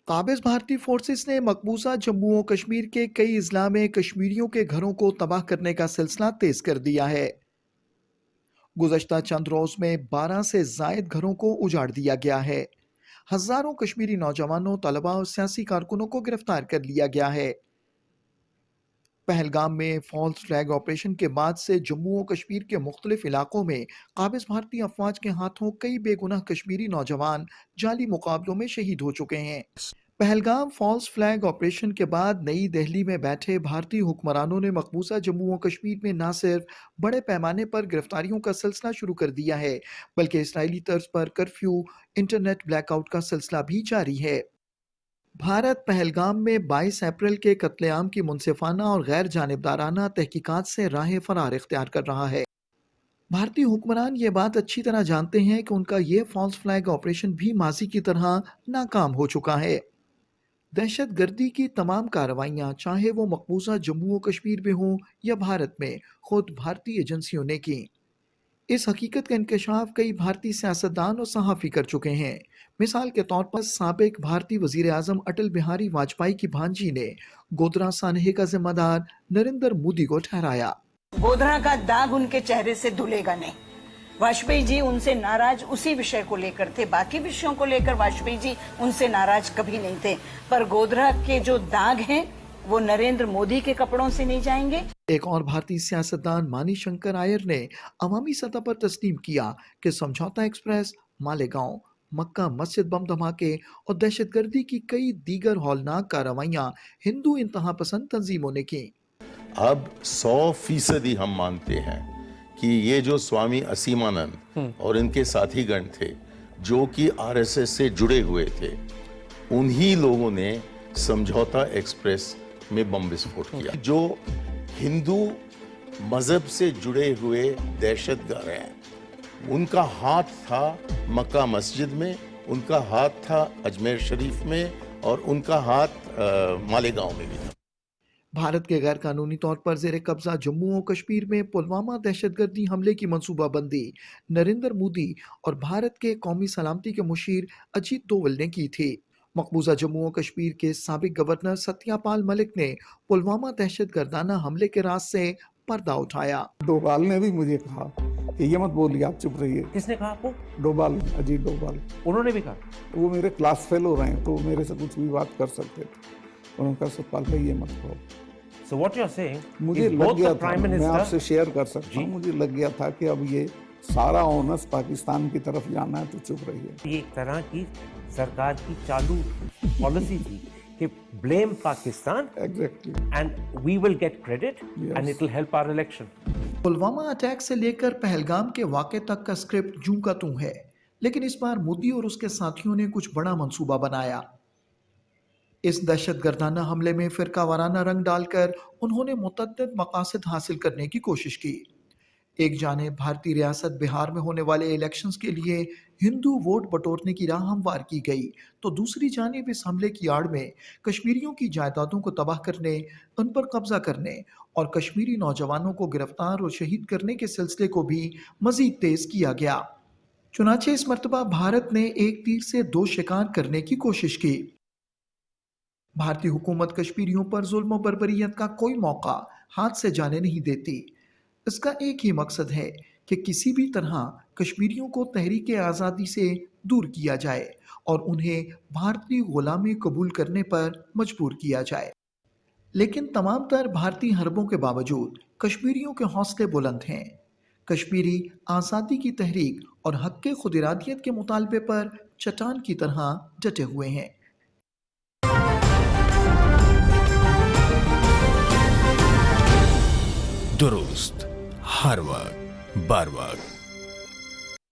काबिज भारतीय फोर्सेस ने मकबूजा जम्मू और कश्मीर के कई अजला में कश्मीरियों के घरों को तबाह करने का सिलसिला तेज कर दिया है। गुज़श्ता चंद रोज में 12 से जायद घरों को उजाड़ दिया गया है। हजारों कश्मीरी नौजवानों, तलबा और सियासी कारकुनों को गिरफ्तार कर लिया गया है। पहलगाम में फॉल्स फ्लैग ऑपरेशन के बाद से जम्मू और कश्मीर के मुख्तलिफ इलाकों में काबिज भारतीय अफवाज के हाथों कई बेगुनाह कश्मीरी नौजवान जाली मुकाबलों में शहीद हो चुके हैं। पहलगाम फॉल्स फ्लैग ऑपरेशन के बाद नई दिल्ली में बैठे भारतीय हुक्मरानों ने मकबूजा जम्मू और कश्मीर में न सिर्फ बड़े पैमाने पर गिरफ्तारियों का सिलसिला शुरू कर दिया है, बल्कि इसराइली तर्ज पर कर्फ्यू, इंटरनेट ब्लैकआउट का सिलसिला भी जारी है। भारत पहलगाम में 22 अप्रैल के कत्लेआम की मुनसिफाना और गैर जानिबदाराना तहकीकात से राह फरार इख्तियार कर रहा है। भारतीय हुक्मरान ये बात अच्छी तरह जानते हैं कि उनका ये फॉल्स फ्लैग ऑपरेशन भी माजी की तरह नाकाम हो चुका है। दहशत गर्दी की तमाम कार्रवाइयाँ, चाहे वो मकबूजा जम्मू और कश्मीर में हों या भारत में, खुद भारतीय एजेंसियों ने की। इस हकीकत का इंकशाफ कई भारतीय सियासतदान और सहाफ़ी कर चुके हैं। मिसाल के तौर पर साबिक भारतीय वज़ीर आज़म अटल बिहारी वाजपेयी की भांजी ने गोधरा सानहे का जिम्मेदार नरेंद्र मोदी को ठहराया। गोधरा का दाग उनके चेहरे से धुलेगा नहीं। वाजपेयी जी उनसे नाराज उसी विषय को लेकर थे, बाकी विषयों को लेकर वाजपेयी जी उनसे नाराज कभी नहीं थे, पर गोधरा के जो दाग हैं वो नरेंद्र मोदी के कपड़ों से नहीं जाएंगे। एक और भारतीय सियासतदान मानी शंकर आयर ने अवामी सतह पर तस्लीम किया कि समझौता एक्सप्रेस, मालेगांव, मक्का मस्जिद बम धमाके और दहशतगर्दी की कई दीगर हौलनाक कार्रवाइयां हिंदू इंतहा पसंद तंजीमों ने की। अब 100% हम मानते हैं कि ये जो स्वामी असीमानंद और इनके साथीगण थे, जो कि आरएसएस से जुड़े हुए थे, उन्हीं लोगों ने समझौता एक्सप्रेस में बम विस्फोट किया। जो हिंदू मजहब से जुड़े हुए दहशतगर्द हैं, उनका हाथ था मक्का मस्जिद में, उनका हाथ था अजमेर शरीफ में और उनका हाथ मालेगांव में भी था। भारत के गैर कानूनी तौर पर जेर कब्जा जम्मू और कश्मीर में पुलवामा दहशतगर्दी हमले की मंसूबाबंदी नरेंद्र मोदी और भारत के कौमी सलामती के मुशीर अजीत डोवल ने की थी। मकबूजा जम्मू और कश्मीर के साबिक गवर्नर सत्यपाल मलिक ने पुलवामा दहशतगर्दाना हमले के राज से पर्दा उठाया। डोभाल ने भी मुझे कहा कि ये मत बोलिए, आप चुप रहिए। किसने कहा आपको? डोभाल, अजीत डोभाल। उन्होंने भी कहा? वो मेरे क्लास फेलो रहे हैं, तो मेरे से कुछ भी बात कर सकते थे। उन्होंने कहा सतपाल भाई ये मत कहो। So what you're saying? मुझे लग गया था, मैं आपसे शेयर कर सकता हूँ, मुझे लग गया था कि अब ये सारा ओनस पाकिस्तान की तरफ जाना है, तो चुप रहिए। ये एक तरह की सरकार की चालू पॉलिसी थी कि blame Pakistan and we will get credit and it will help our election. Pulwama attack से लेकर पहलगाम के वाक़े तक का स्क्रिप्ट जूं का तूं है, लेकिन इस बार मोदी और उसके साथियों ने कुछ बड़ा मंसूबा बनाया। इस दहशतगर्दाना हमले में फिरका वाराना रंग डालकर उन्होंने मुतअद्दिद मकासद हासिल करने की कोशिश की। एक जानिब भारतीय रियासत बिहार में होने वाले इलेक्शंस के लिए हिंदू वोट बटोरने की राह हमवार की गई, तो दूसरी जानिब इस हमले की आड़ में कश्मीरियों की जायदादों को तबाह करने, उन पर कब्जा करने और कश्मीरी नौजवानों को गिरफ्तार और शहीद करने के सिलसिले को भी मजीद तेज किया गया। चुनाचे इस मर्तबा भारत ने एक तीर से दो शिकार करने की कोशिश की। भारतीय हुकूमत कश्मीरियों पर जुल्म और बर्बरियत का कोई मौका हाथ से जाने नहीं देती। इसका एक ही मकसद है कि किसी भी तरह कश्मीरियों को तहरीक आज़ादी से दूर किया जाए और उन्हें भारतीय गुलामी कबूल करने पर मजबूर किया जाए। लेकिन तमाम तर भारतीय हरबों के बावजूद कश्मीरियों के हौसले बुलंद हैं। कश्मीरी आज़ादी की तहरीक और हक के खुद इरादियत के मुतालबे पर चट्टान की तरह डटे हुए हैं। दुरुस्त हर वक्त बार वक्त